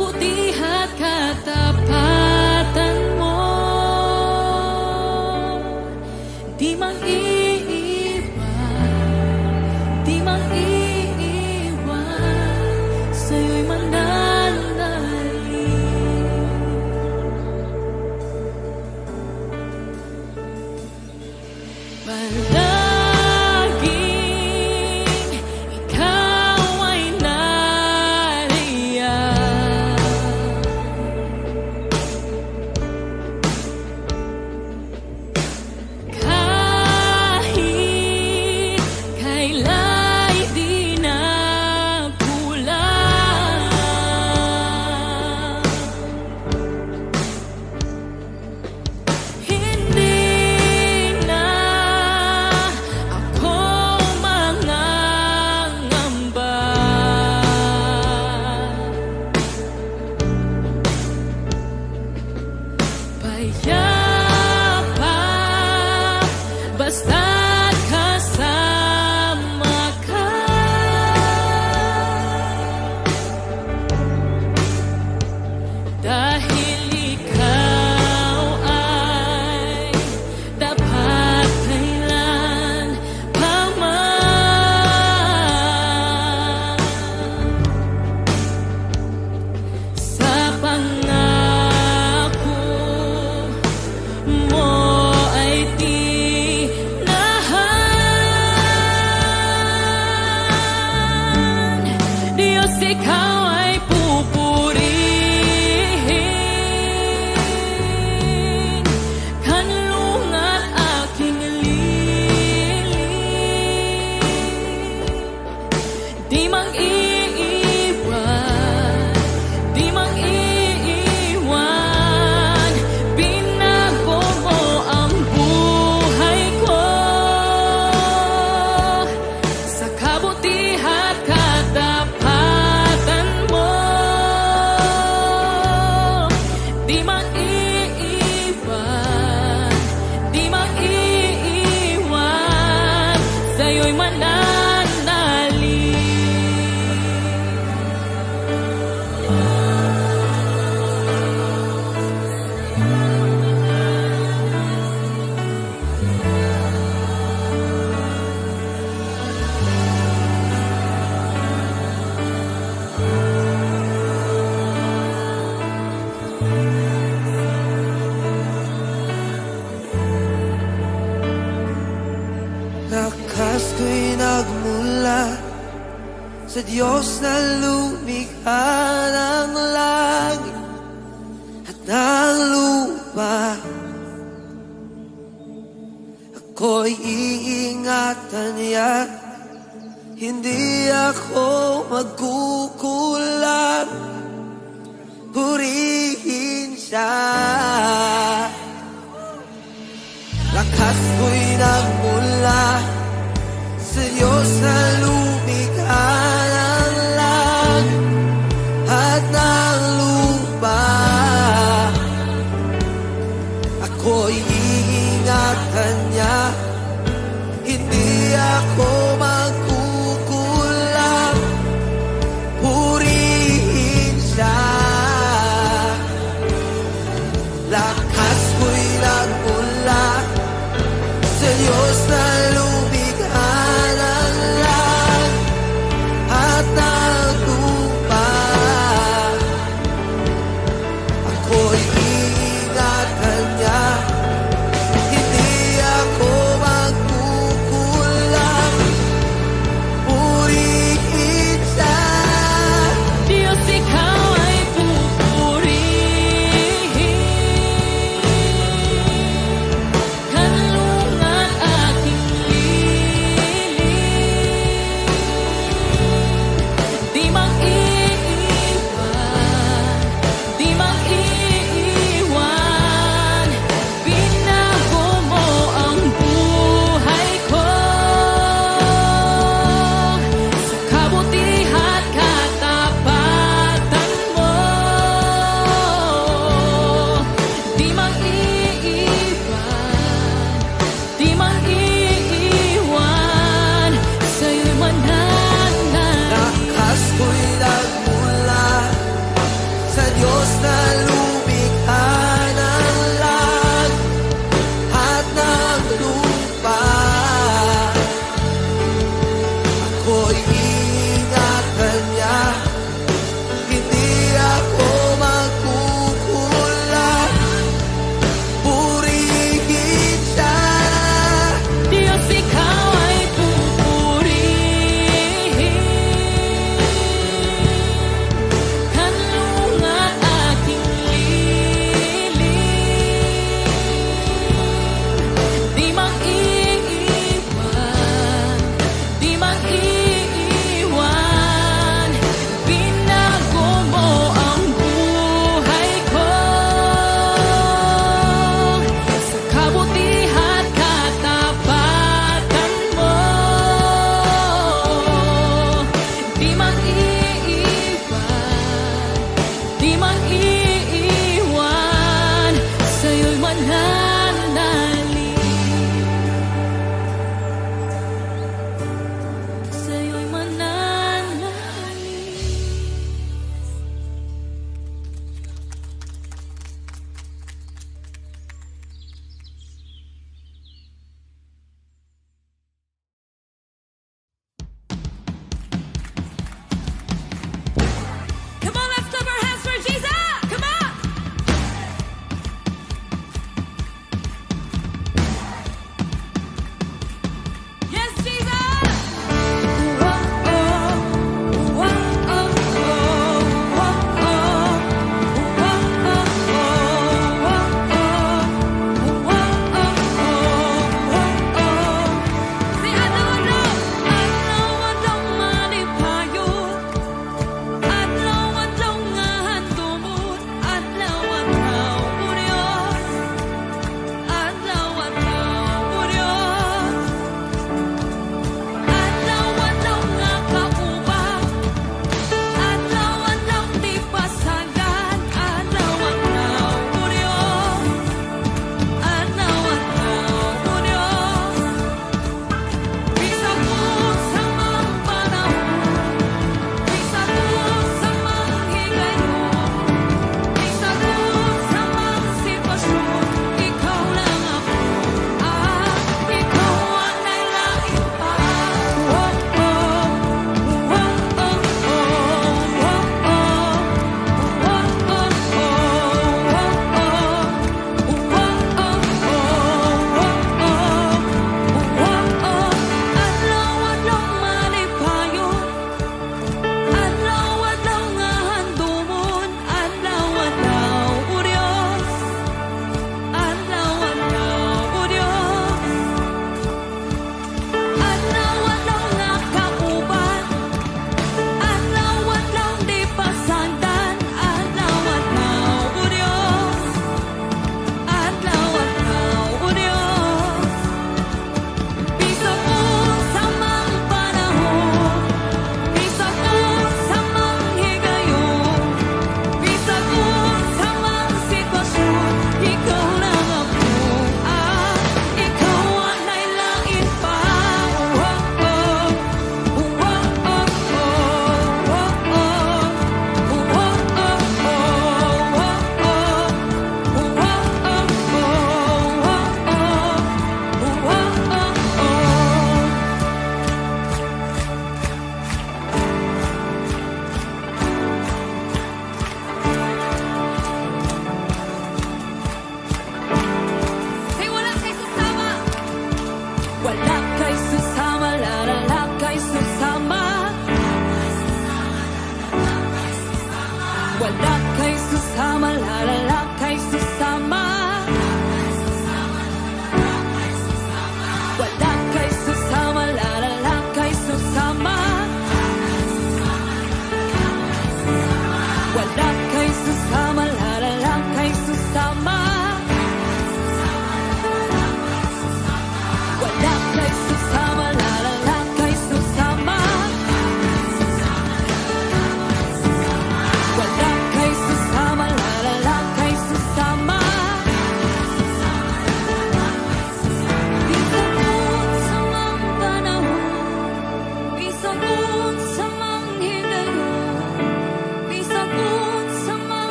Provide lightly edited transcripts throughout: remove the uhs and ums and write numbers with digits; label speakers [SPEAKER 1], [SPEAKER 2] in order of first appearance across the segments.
[SPEAKER 1] kabutihan at katapatan mo. Di mang-iiwan, di mang-iiwan, sa'yo'y mananalig. Palaging ikaw ay nariyan, kahit kaila'y di nagkulang. Hindi na ako mangangamba, payapa basta't kasama ka. Dahil ikaw ay dapat kailan pa man sa pangako mo ay tinahan. Diyos, ikaw ay pupurihin, kanlungan aking liling. Di mang-iiwan, di mang-iiwan, binago mo ang buhay ko sa kabutihan at katapatan mo. Di mang-iiwan, di mang-iiwan, sa'yo'y mananalig.
[SPEAKER 2] Lakas ko'y nagmula sa Diyos na lumikha ng langit at ng lupa. Ako'y iingatan niya, hindi ako magkukulang. Purihin siya. Lakas ko'y nagmula sa Diyos na lumikha ng langit at ng lupa. Ako'y iingatan niya, hindi ako magkukulang. Purihin siya. Lakas ko'y nagmula sa Diyos na lumikha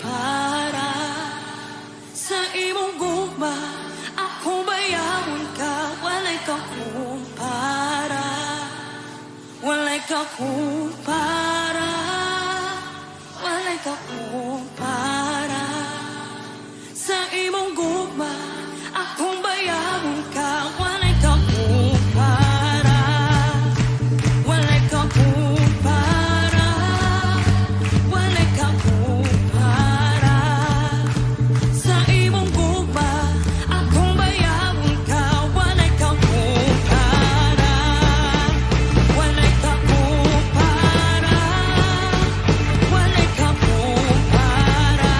[SPEAKER 1] kumpara sa imong gugma. Akong bayawon ka, walay ka kumpara, walay ka kumpara, walay ka kumpara sa imong gugma. Akong bayawon ka, walay ka kumpara, walay ka kumpara, walay ka kumpara sa imong gugma. Akong bayawon ka, walay ka kumpara, walay ka kumpara, walay ka kumpara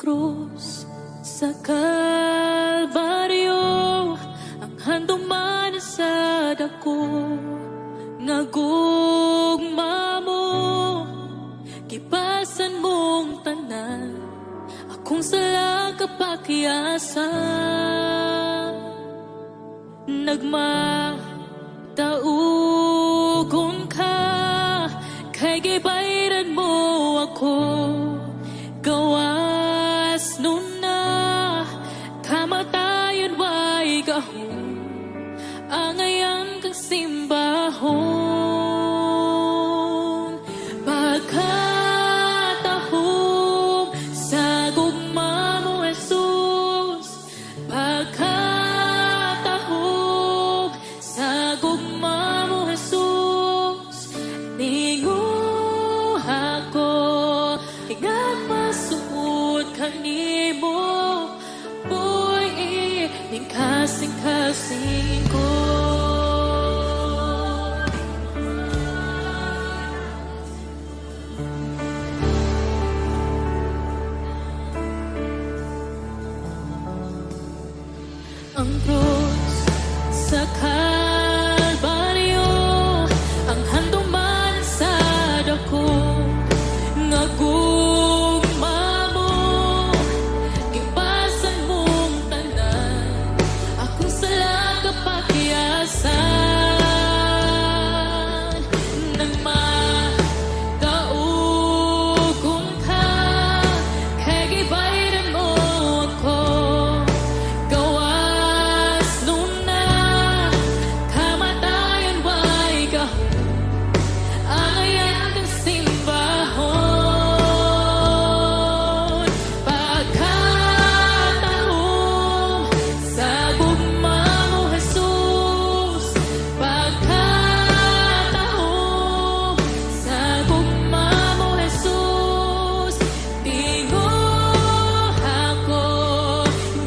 [SPEAKER 1] krus sa Kalbaryo, ang handong manasad ako, nga gugma mo, kipasan mong tanan, akong sala kapakyasan. Nagmataugon ka, kay gibayran mo ako, gawas nun na, kamatayon way gahom, angayan kang simbahon. Pagkatahom sa gugma mo, Jesus, pagkatahom sa gugma mo, Jesus, ninguha ako, hinggang masuot kanimo, boy, ning kasing-kasing ko. Ang krus sa Kalbaryo, ang handong mansad ako, nga gugma mo, kipasan mong tanan, akong sala kapakyasan. Nagmataugon ka, kay gibayran mo ako, gawas nun na, kamatayon way gahom, angayan kang simbahon. Pagkatahom sa gugma mo, Jesus, pagkatahom sa gugma mo, Jesus, tinguha ako,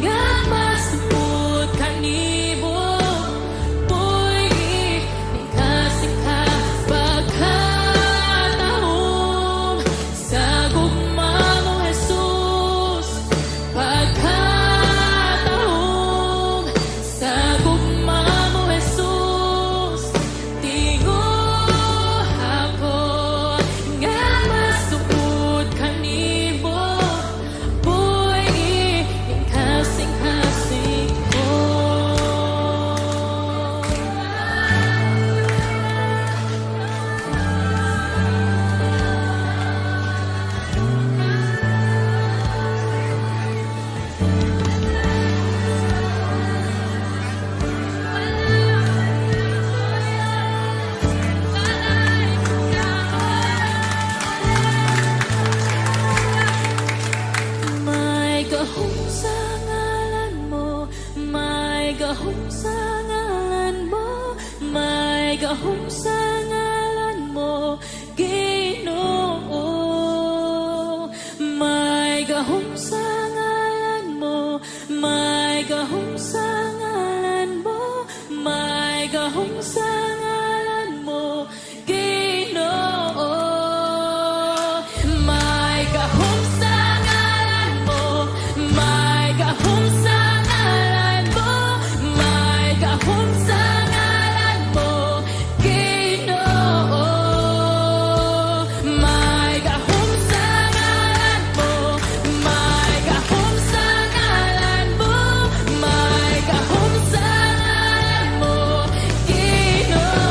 [SPEAKER 1] nga masupot kanimo, boy, ning kasing-ka. Pagkatahom sa gugma mo, Jesus, pagkatahom sa gugma mo, Jesus, tinguha ako, nga masupot kanimo, boy, ning kasing-kasing ko. May gahom sa ngalan mo, may gahom sa ngalan mo, may gahom sa ngalan mo, Ginoo. May gahom sa ngalan mo, may gahom sa ngalan mo, may gahom sa ngalan mo, Ginoo. May gahom sa ngalan mo, may gahom sa ngalan mo, may gahom sa ngalan mo, Ginoo. May gahom sa ngalan mo, may gahom sa ngalan mo, may gahom sa ngalan mo, Ginoo.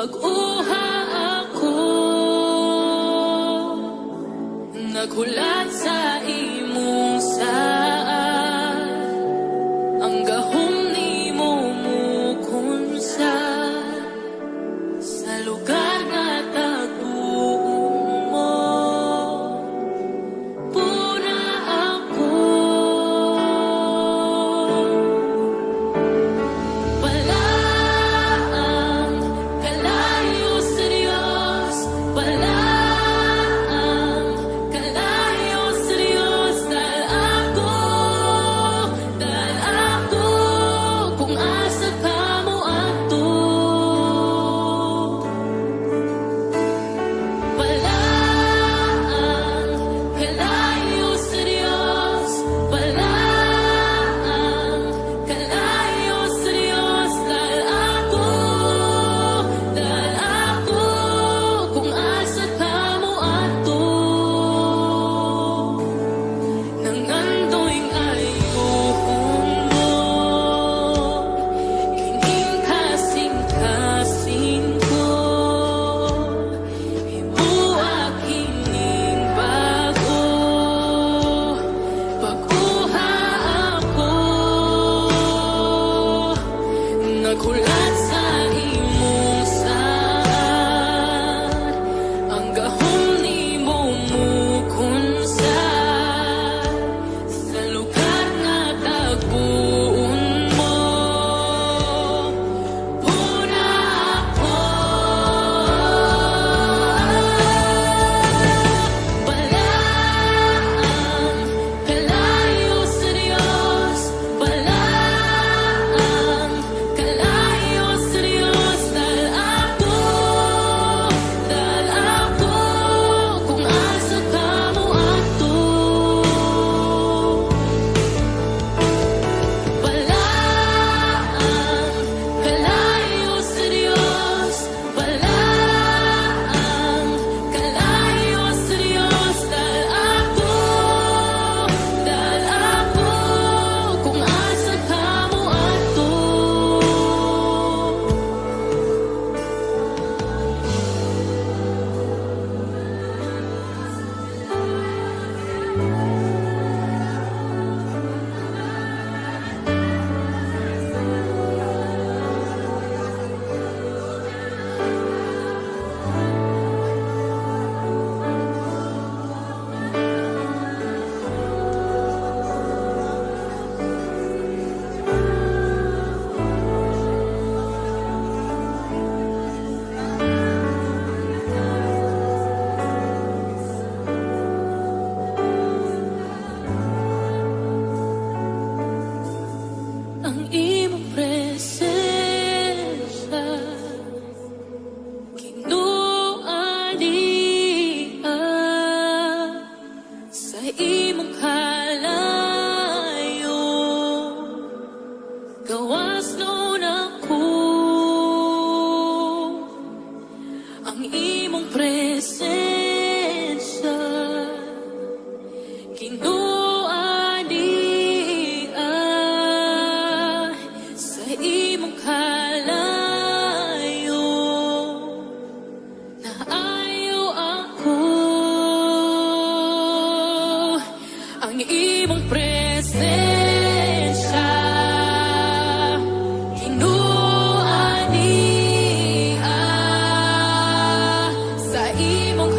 [SPEAKER 1] pag-uha ako nagulat sa imong saan ang gahom nimo mukunsa sa lugar nga tagpuon mo. Puna ako palaang kalayo sa Diyos, palaang kalayo sa Diyos, dahil ako kung asa ka mo ato. Palaang kalayo sa Diyos, palaang kalayo sa Diyos, dahil ako kung asa ka mo ato. Nangandoing ayuhon mo, kining kasing-kasing ko, himuak kining bago, pag-uha ako nagulat sa imong saan ang gahom nimo mukunsa sa lugar nga tagpuon mo. Puna ako palaang kalayo sa Diyos, palaang kalayo sa Diyos, dahil ako kung asa ka mo ato. Palaang kalayo sa Diyos, palaang kalayo sa Diyos, dahil ako kung asa ka mo ato. Ang imong presensya kinuanian sa imong kalayo, gawas nun ako. Ang imong presensya kinuanian sa imong kalayo, naayo ako. Ang imong presensya kinuanian sa imong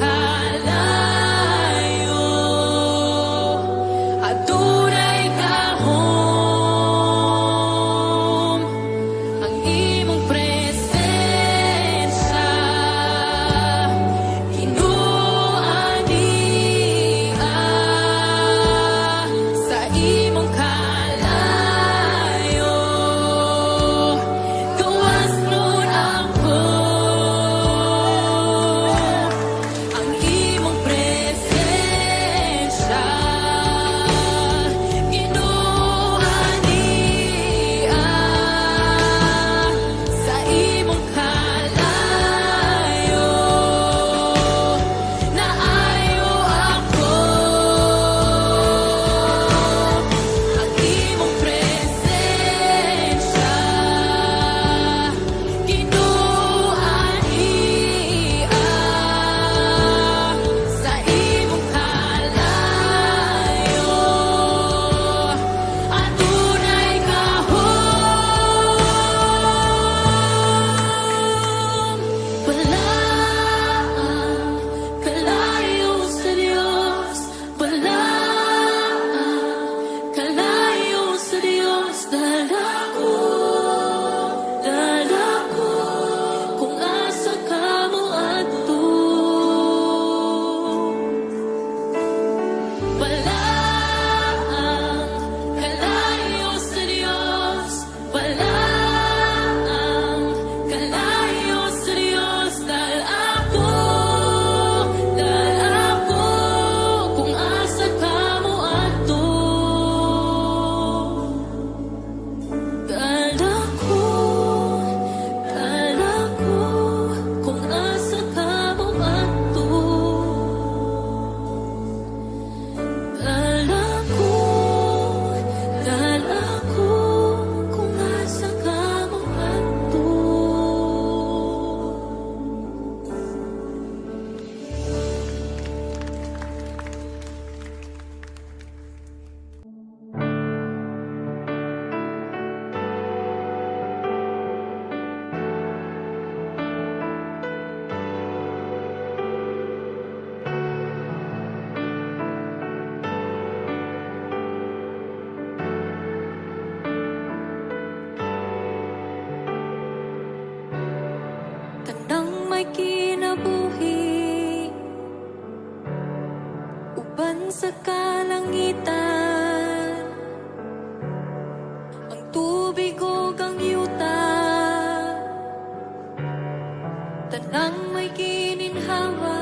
[SPEAKER 1] may kinabuhi uban sa kalangitan, ang tubig o ang yuta, tanang may gininhawa.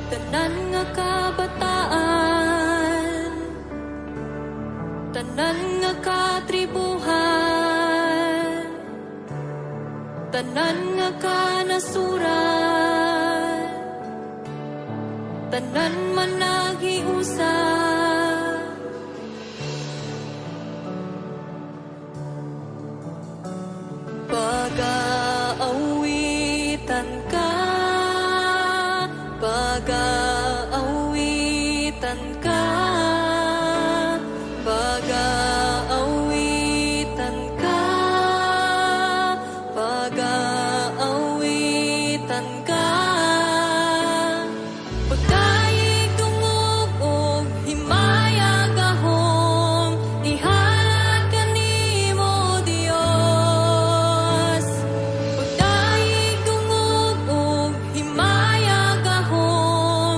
[SPEAKER 1] Tanan nga kabataan, tanan nga katribuhan, tanan nga kanasuran, tanan man nagiusa. Pag-aawitan ka, pag-aawitan ka, pag-aawitan ka, pag-aawitan ka. Pagkaig tungog og himaya gahom, ihalad ka nimo Dios. Pagkaig tungog og himaya gahom,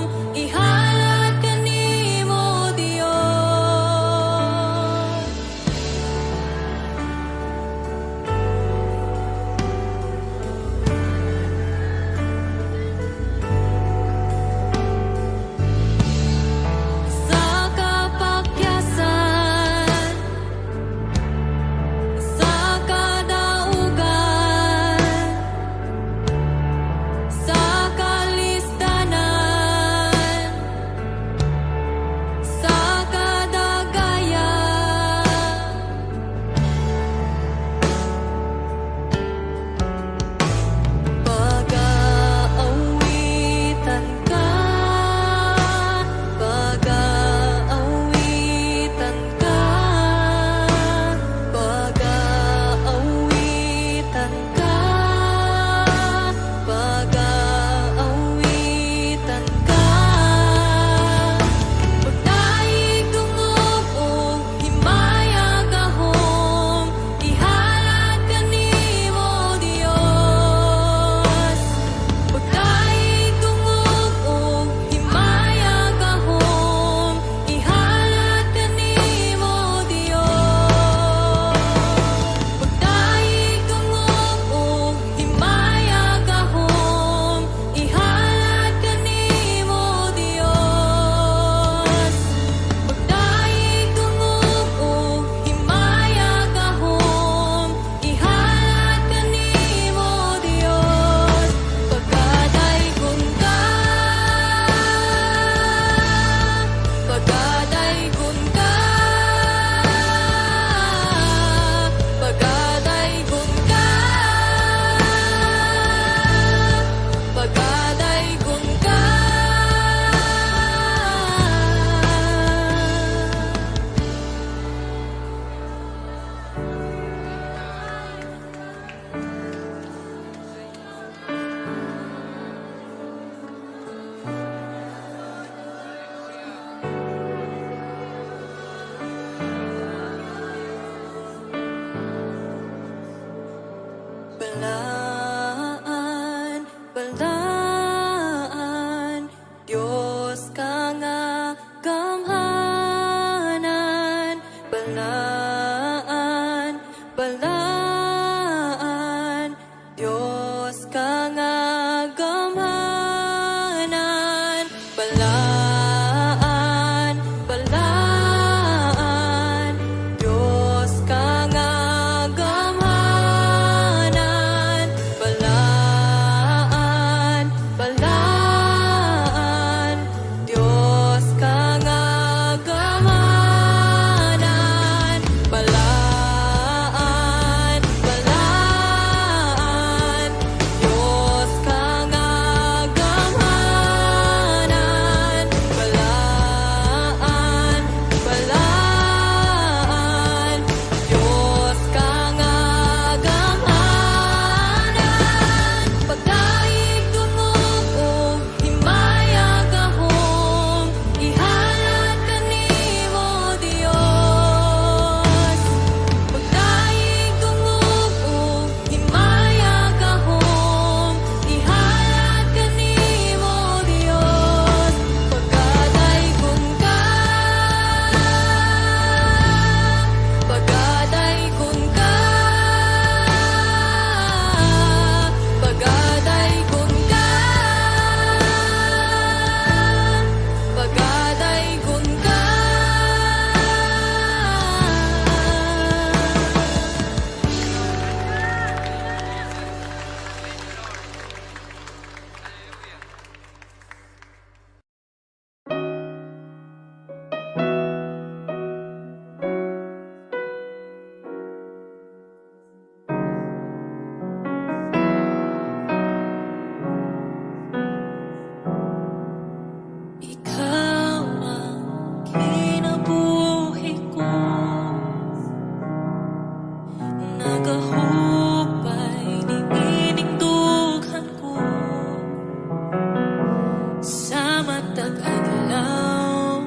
[SPEAKER 1] matag-adlaw,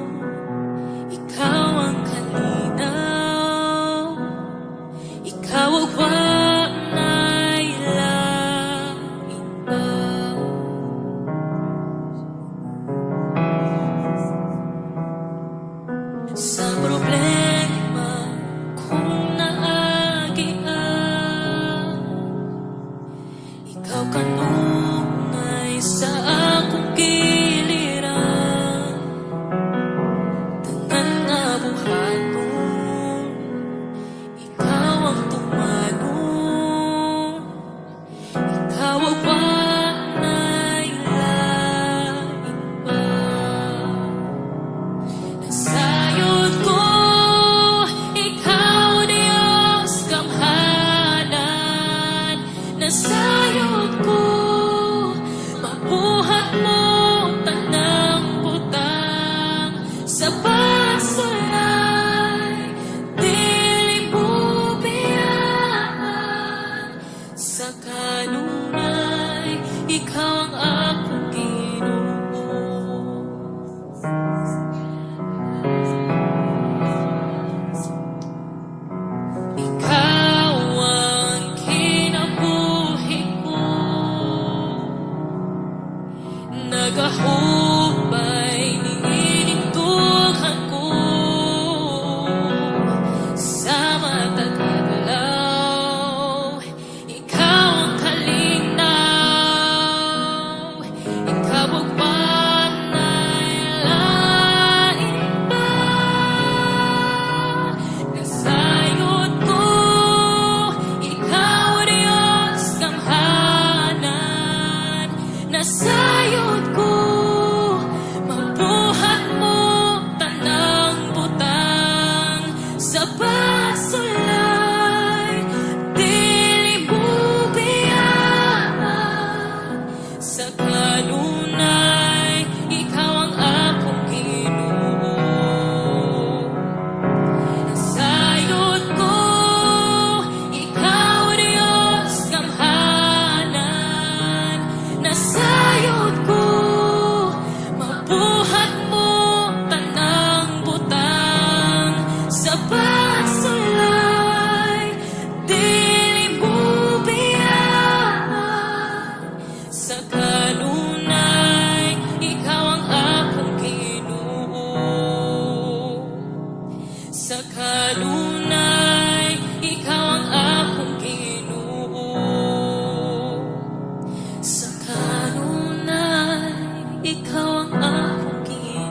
[SPEAKER 1] ikaw ang kalinaw, ikaw ang walay lain pa. Sa problema kung naagian, ikaw kanunay sa akong giliran. Tangan na buhaton, ikaw ang tumanong, ikaw ang walay lain pa. Nasayod ko, ikaw Diyos kamhanan. Nasayod ko, mabuhat mo tanang butang. Sa pasulay, dili mo biyaan. Sa kanunay, ikaw ang akong Ginoo. Ikaw ang kinabuhi ko, nagahubay niining tughan ko. Sa matag-adlaw, ikaw ang kalinaw, ikaw ang walay lain pa. Nasayod ko, ikaw Diyos kamhanan. Nasayod ko, mabuhat mo tanang butang. Sa pasulay, dili mo biyaan. Sa kanunay, ikaw ang akong Ginoo. Nasayod ko, ikaw Diyos kamhanan. Nasayod ko, mabuhat mo tanang butang. Sa pasulay, dili mo biyaan. Sa kanunay, ikaw ang akong Ginoo. Sa kanunay, ikaw ang akong Ginoo. Sa kanunay, ikaw ang akong Ginoo.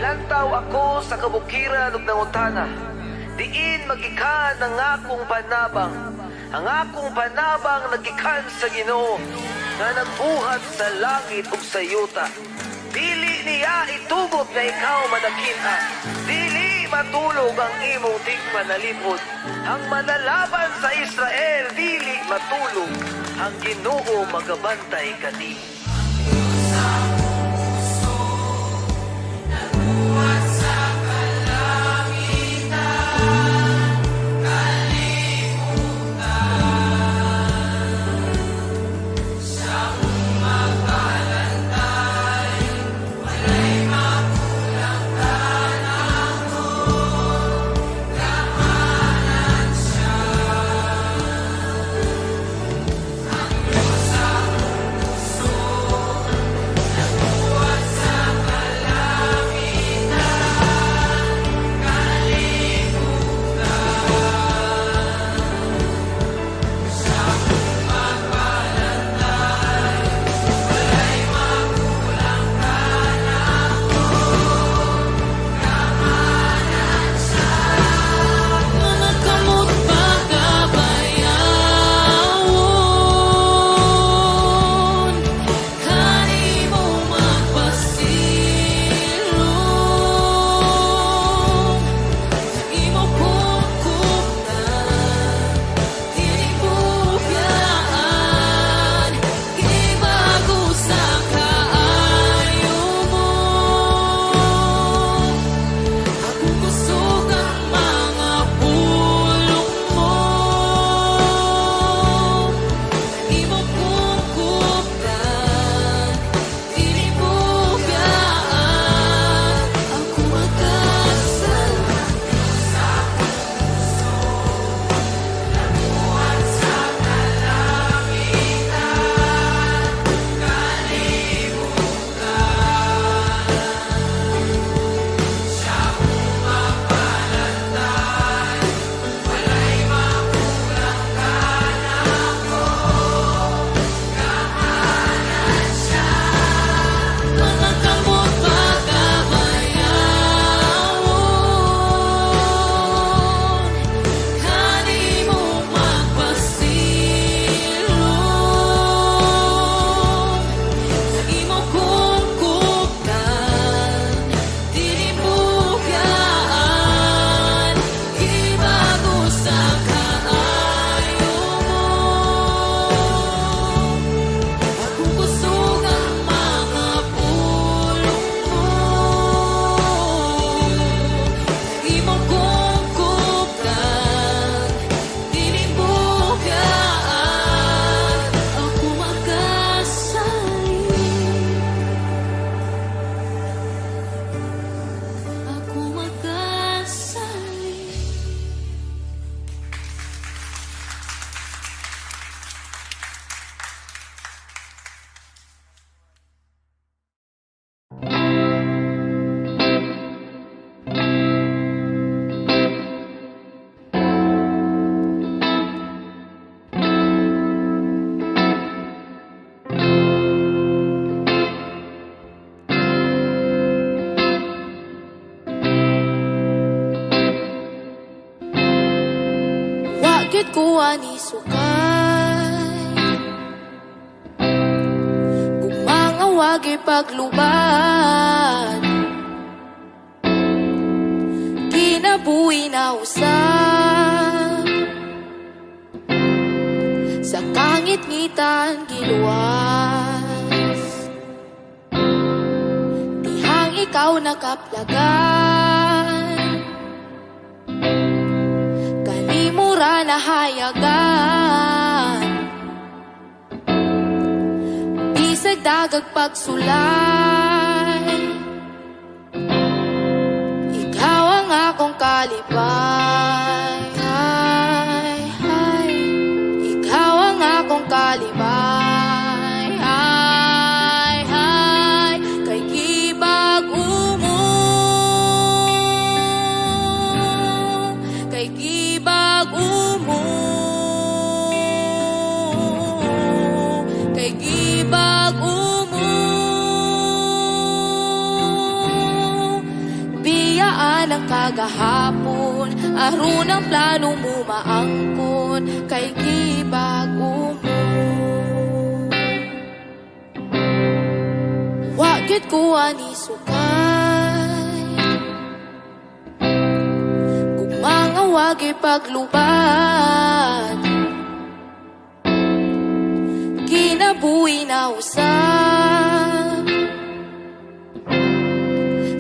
[SPEAKER 2] Lantaw ako sa kabukiran ug nangutana, diin magikan ang akong panabang. Ang akong panabang nagikan sa Ginoo, nga nagbuhat sa langit ug sa yuta. Dili niya itugot nga ikaw madakina, dili matulog ang imong tigpanalipod. Ang manalaban sa Israel dili matulog, ang Ginoo magabantay kanimo.
[SPEAKER 1] Kuha ni sukay gumangawag ipagluban kinabuhi na usap sa kangit-ngitan giluwas dihang ikaw nakaplagan mura na hayagan bisag dagag pagsulay ikaw ang akong kalipay ikaw ang akong kalipay kay gibag-o mo kay gibag-o mo kay gibag-o mo kagahapon, aron ang plano mo maangkon, kay gibago mo. Wagit ko ani sukay, kung mga wagi paglubat, kinabuhi na usap,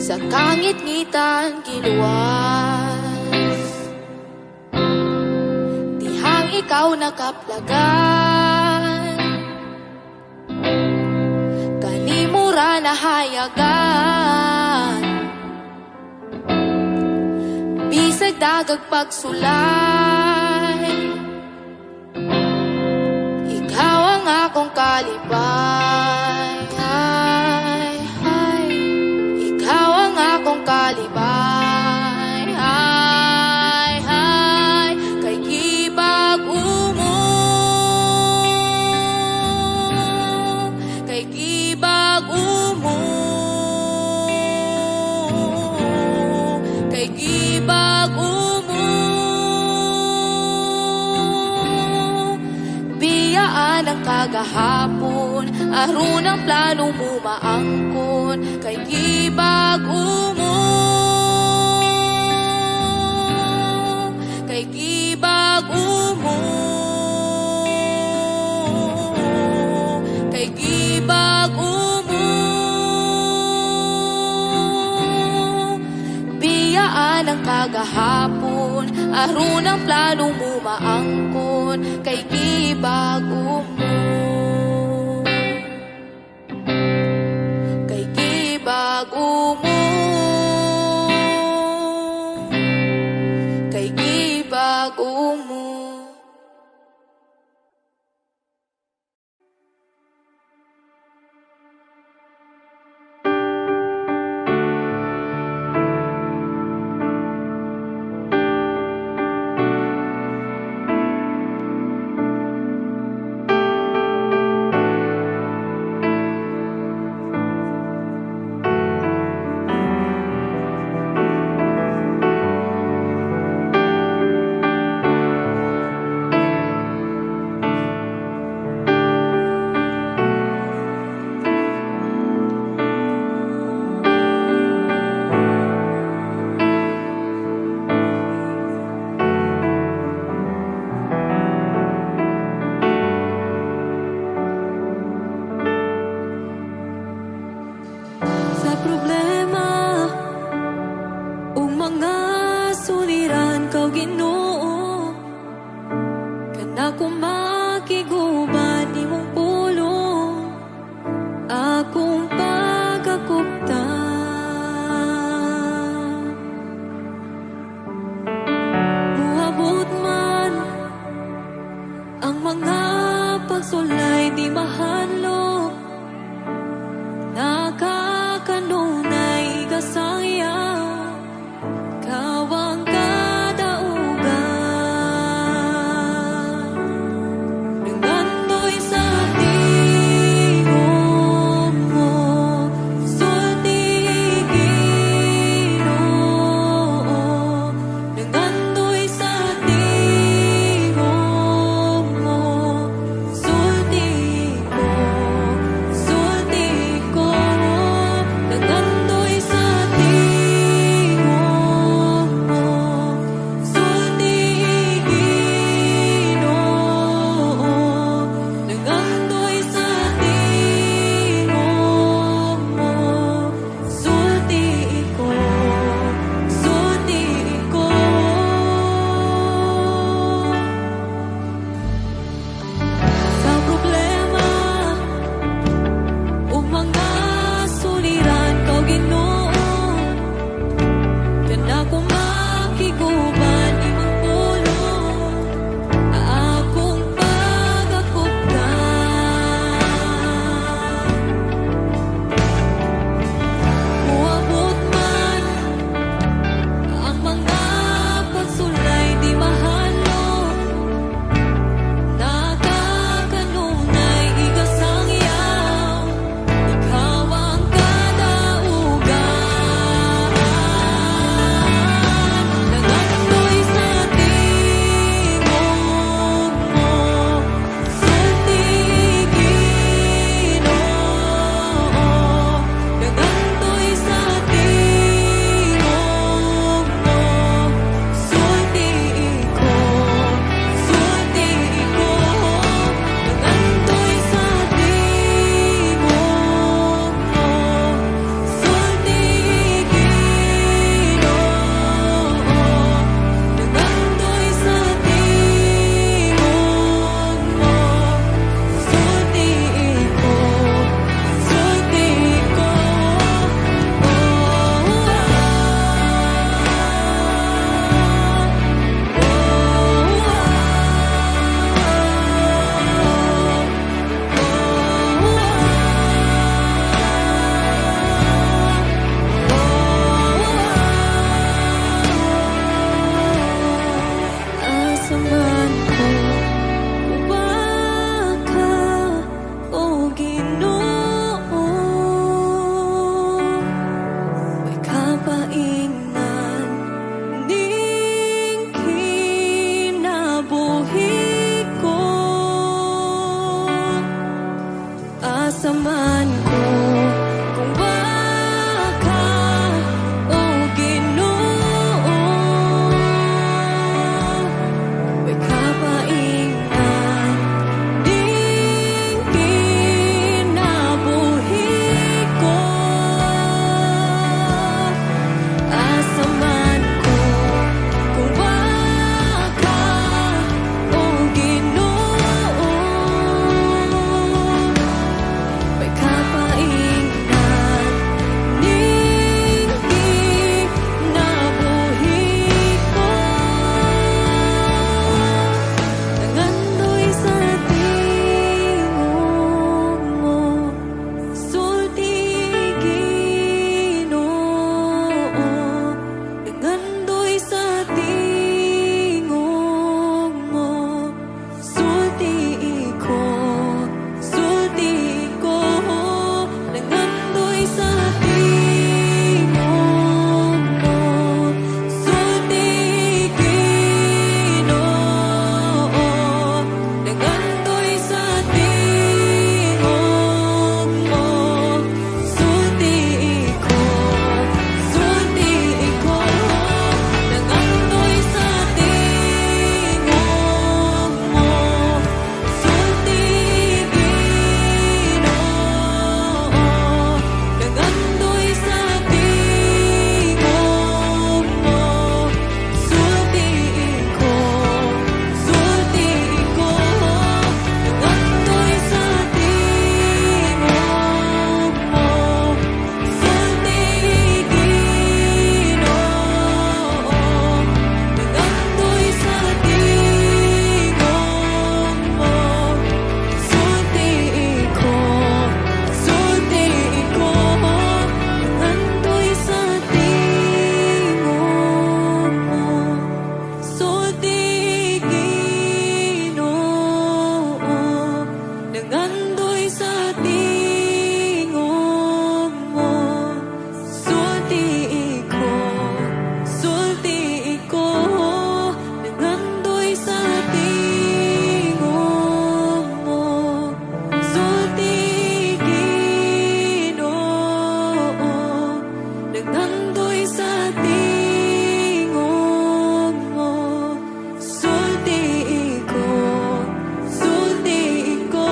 [SPEAKER 1] sa kangit-ngitan giluwas. Dihang ikaw nakaplagan, kanimura na hayagan, bisag dagag pagsulay, ikaw ang akong kalibay. Ikaw ang akong kalibay. Kay gibago mo, kay gibago mo, kay gibago mo. Biyaan ang kagahapon, aron ang plano mo maangkon, kay gibago mo, kay gibago mo, kay gibago mo. Biyaan ang kagahapon, aron ang plano mo maangkon, kay gibago mo, kay gibago mo, kay gibago mo. Sa problema o mga suliran kau Ginoo, kana ko makiguban imong pulong, akong pagkakuptan. Muabot man ang mga pagsulay di mahalo, nakakanunay kasayaw, kawang kadaugan. Nangandoy sa tingog mo, sulti Ginoo. Nangandoy sa tingog mo, sulti ko. man ko kung baka o Ginoo may kapaingan ding kinabuhi ko asa man ko kung baka o Ginoo may kapaingan ding kinabuhi ko nangandoy sa tingog mo sulti Ginoo nangandoy sa tingog mo sulti ko nangandoy sa tingog mo sulti Ginoo nangandoy sa tingog mo sulti ko nangandoy sa tingog mo sulti Ginoo nangandoy sa tingog mo sulti ko nangandoy sa tingog mo sulti Ginoo nangandoy sa tingog mo sulti ko nangandoy sa tingog mo sulti Ginoo nangandoy sa tingog mo sulti ko nangandoy sa tingog mo sulti Ginoo nangandoy sa tingog mo sulti ko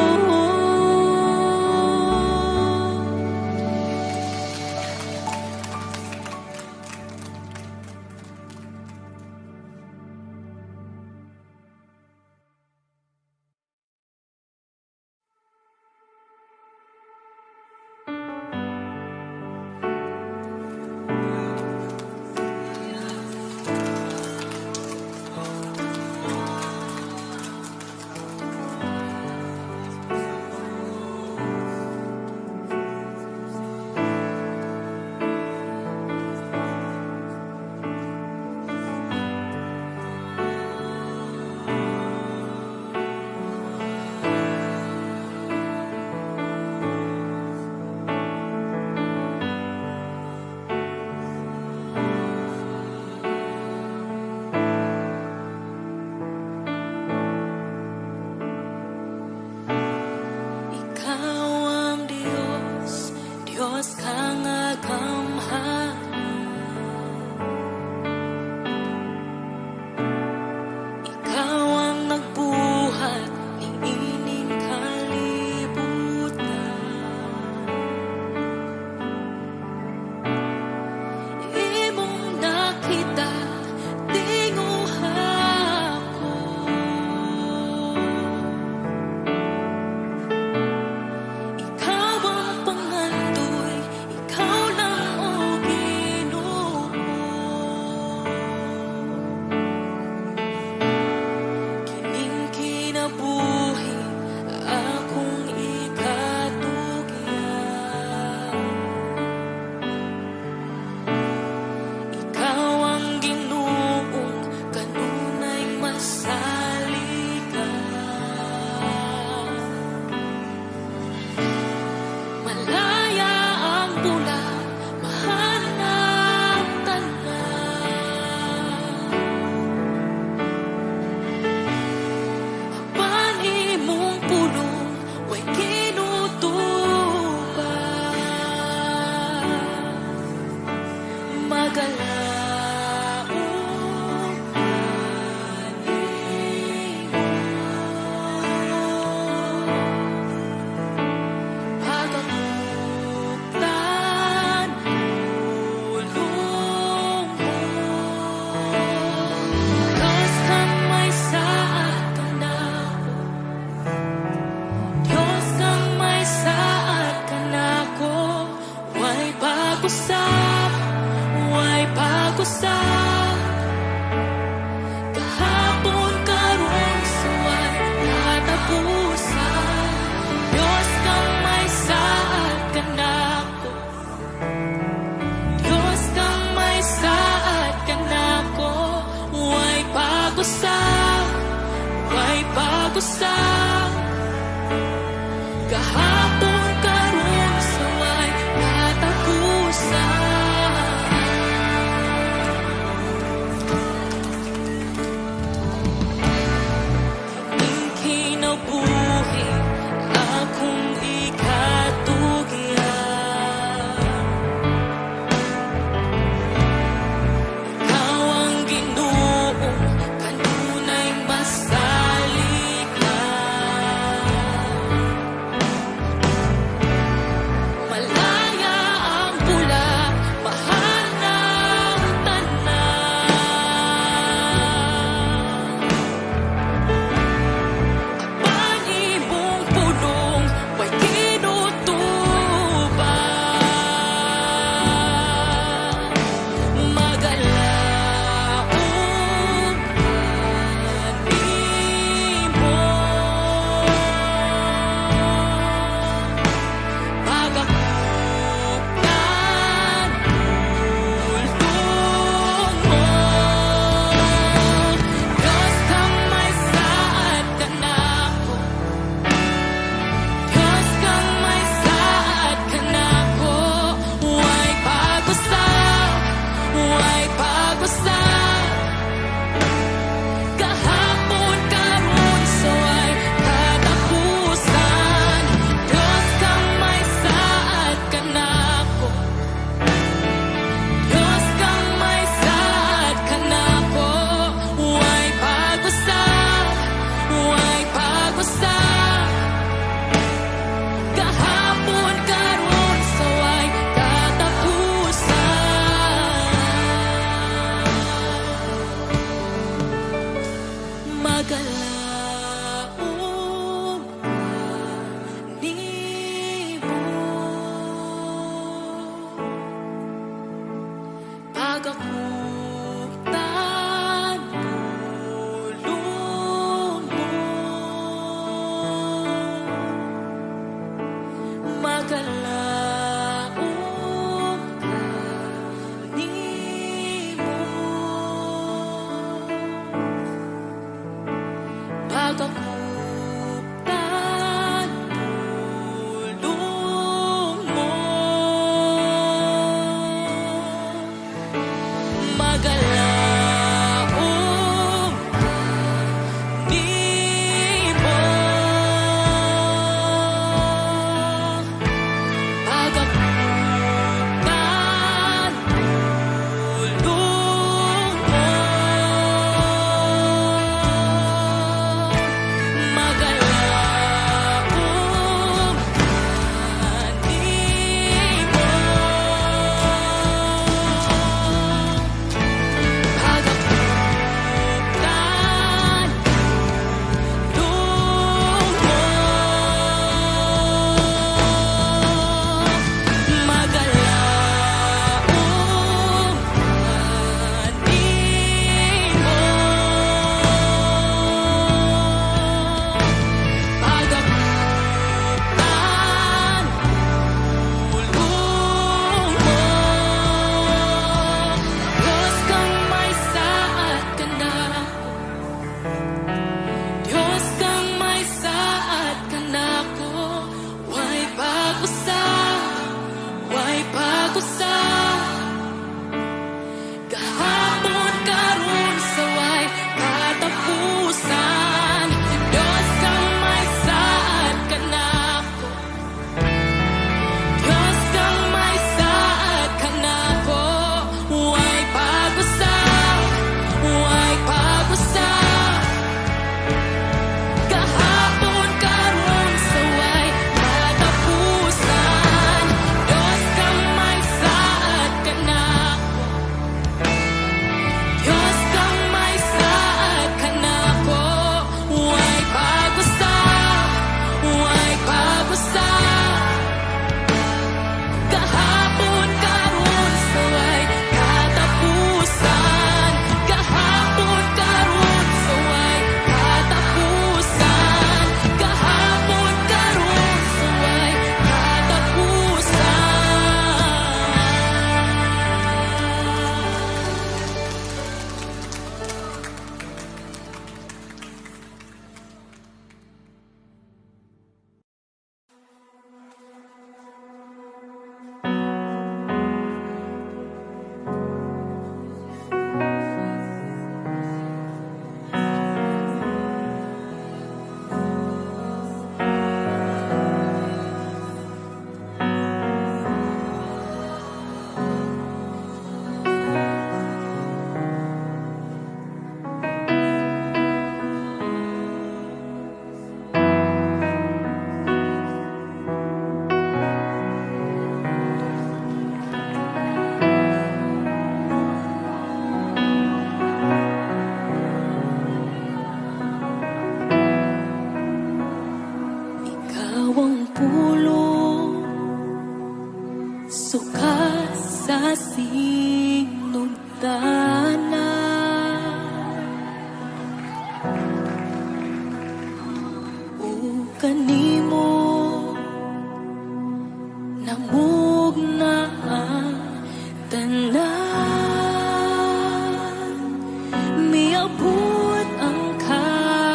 [SPEAKER 1] pag-usap, way pag-usap. Kahapon karon sa way katapusan. Diyos kang may saad kanako, Diyos kang may saad kanako. Way pag-usap, way pag-usap. Kahapon karon sa way katapusan. Ning kinabuhi akong ikatugyan. Ikaw ang Ginoo, kanunay masalig ka. Malaya ang pula, mahal ng tanan. Panibong pulong, way tinutuban. Magalaong animo. Pagakuptan ultong mo. Diyos kang may saad kanako, Diyos kang may saad kanako. Way pag-usap, way pag-usap. Kahapon karon sa way katapusan. Diyos kang may saad kanako, Diyos kang may saad kanako. Way pag-usap, way pag-usap. Kahapon karon sa way katapusan. Magalaong animo. Pagakuptan ulong mo. Magalaong animo. Pagakuptan ulong mo. Magalaong animo. Ikaw ang pulong sukat sa sinugdanan. O kanimo namugna ang tanan, miabot ang kahayag,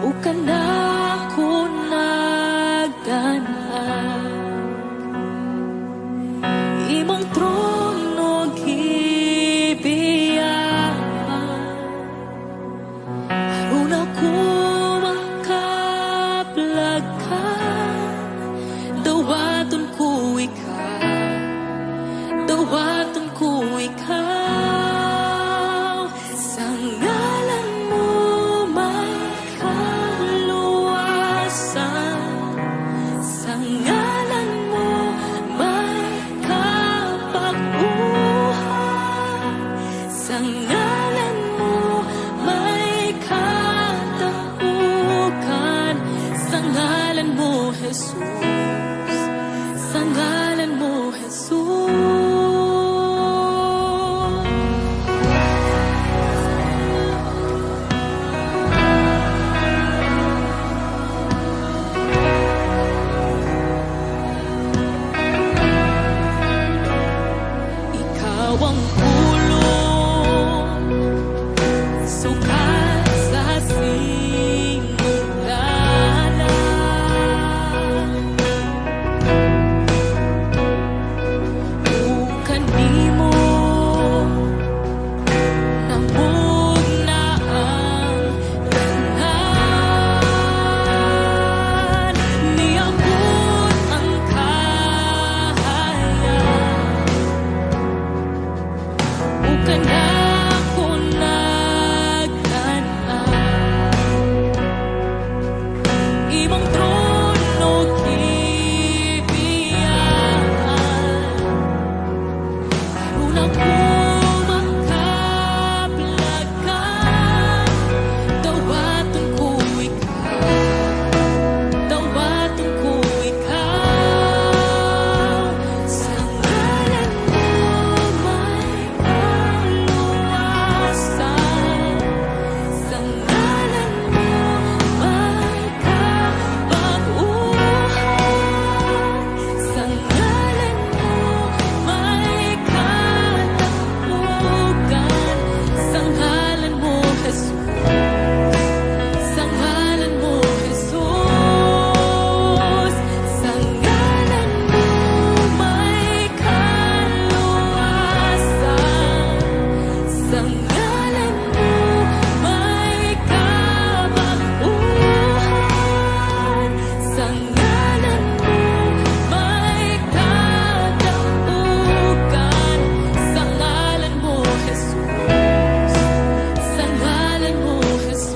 [SPEAKER 1] o kanako nagdanag. Imong trono gibiyahan, aron ako makaplagan. Dawaton ko ikaw, dawaton ko ikaw. Sa ngalan mo may kaluwasan, sa ngalan mo may kapaguhan, sa ngalan mo may katapukan, sa ngalan mo Jesus, sa ngalan mo Jesus. Ikaw ang pulong sukat sa sinugdanan. O kanimo namugna ang tanan, miabot ang kahayag, o kanako nagdanag. Imong trono gibiyahan, aron ako makaplagan. Dawaton ko ikaw, dawaton ko ikaw. Sa ngalan mo may kaluwasan, sa ngalan mo may kapaguhan, sa ngalan mo may katapukan, sa ngalan mo Jesus, sa ngalan mo Jesus, sa ngalan mo may kaluwasan, sa ngalan mo may kapaguhan, sa ngalan mo may katapukan, sa ngalan mo Jesus, sa ngalan mo Jesus.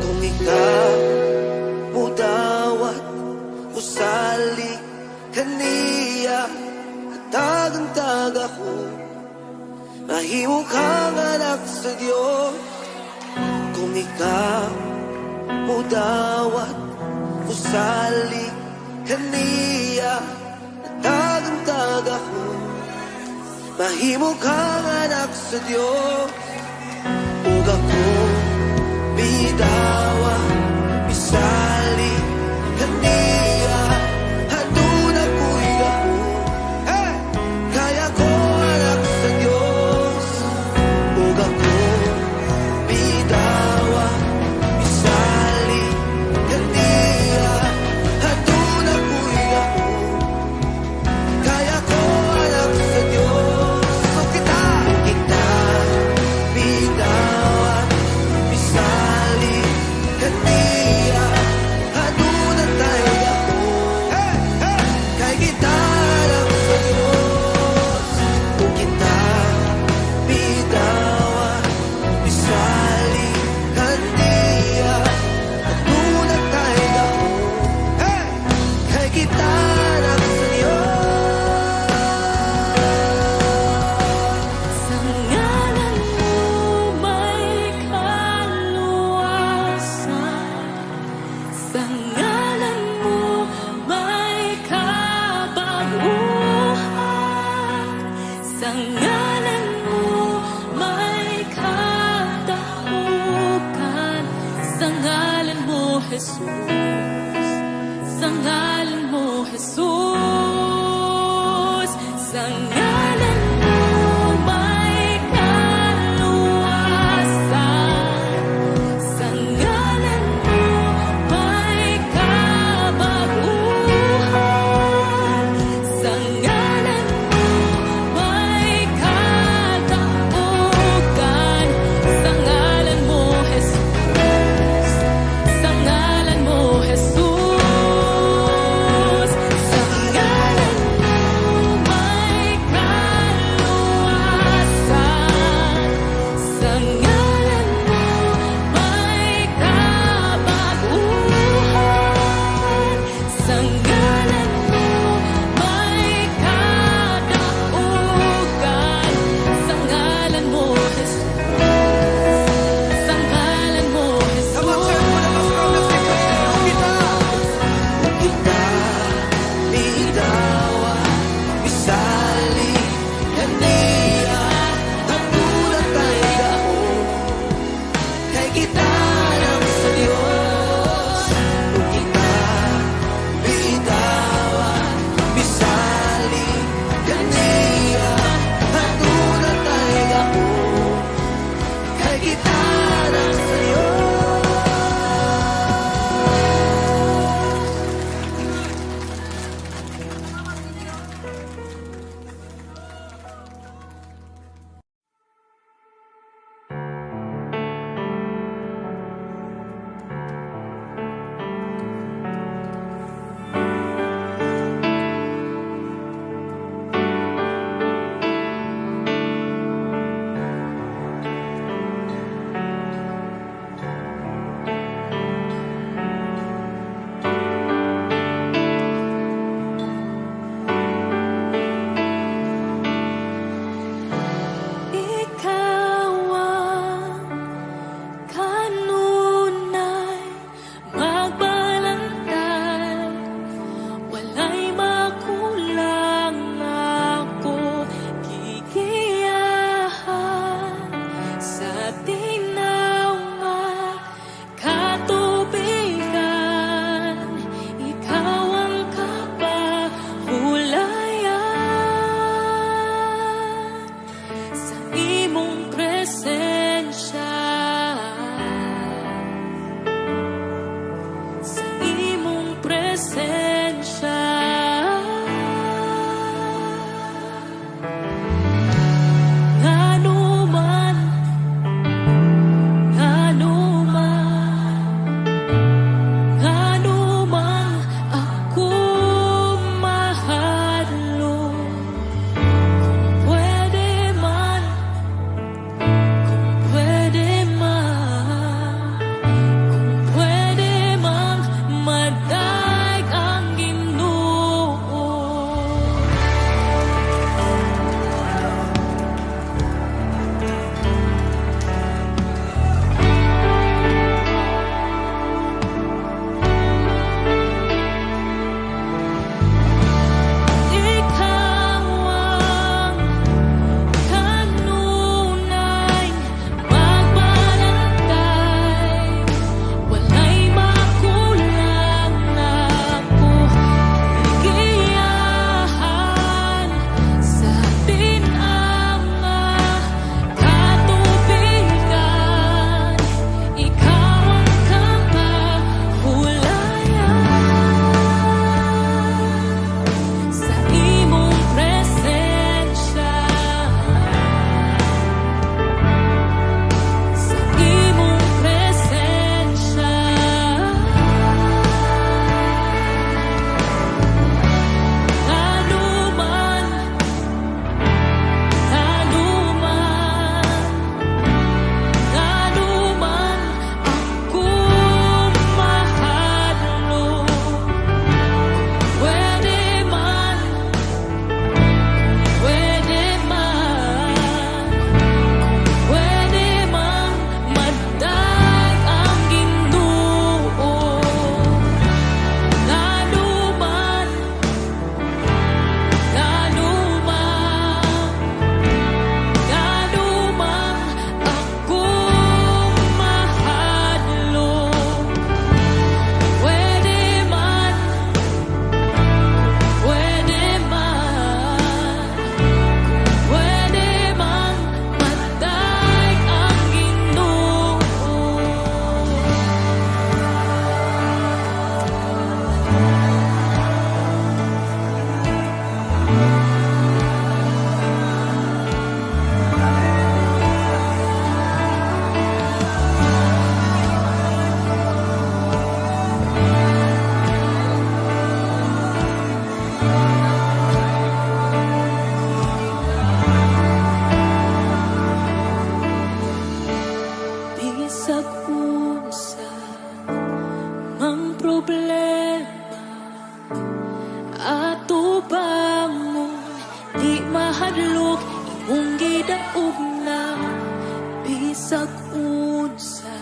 [SPEAKER 2] Kung ikaw mudawat usali kaniya tagang ako, mahimo kang anak sa Diyos. Kung ikaw mudawat usali kaniya tagang ako, mahimo kang anak sa Diyos. Ug ako bidawa bisali kaniya handun ako'y ako. Hey! Kaya ko anak sa Diyos. Ug ako bidawa bisali kaniya handun ako'y ako. Kaya ko anak sa Diyos. So kita bidawa bisali
[SPEAKER 1] ngalan mo, Jesus. Sa ngalan mo, Jesus. Sa ngalan mo may kaluwasan. Sa ngalan mo may kabaguhan. Sa ngalan mo may katapukan. Sa ngalan mo, Jesus. Sa ngalan mo, Jesus. Sa ngalan mo may problema ato bangon di mahadlok imong gidaog na bisag unsa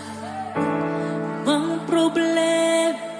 [SPEAKER 1] mang problema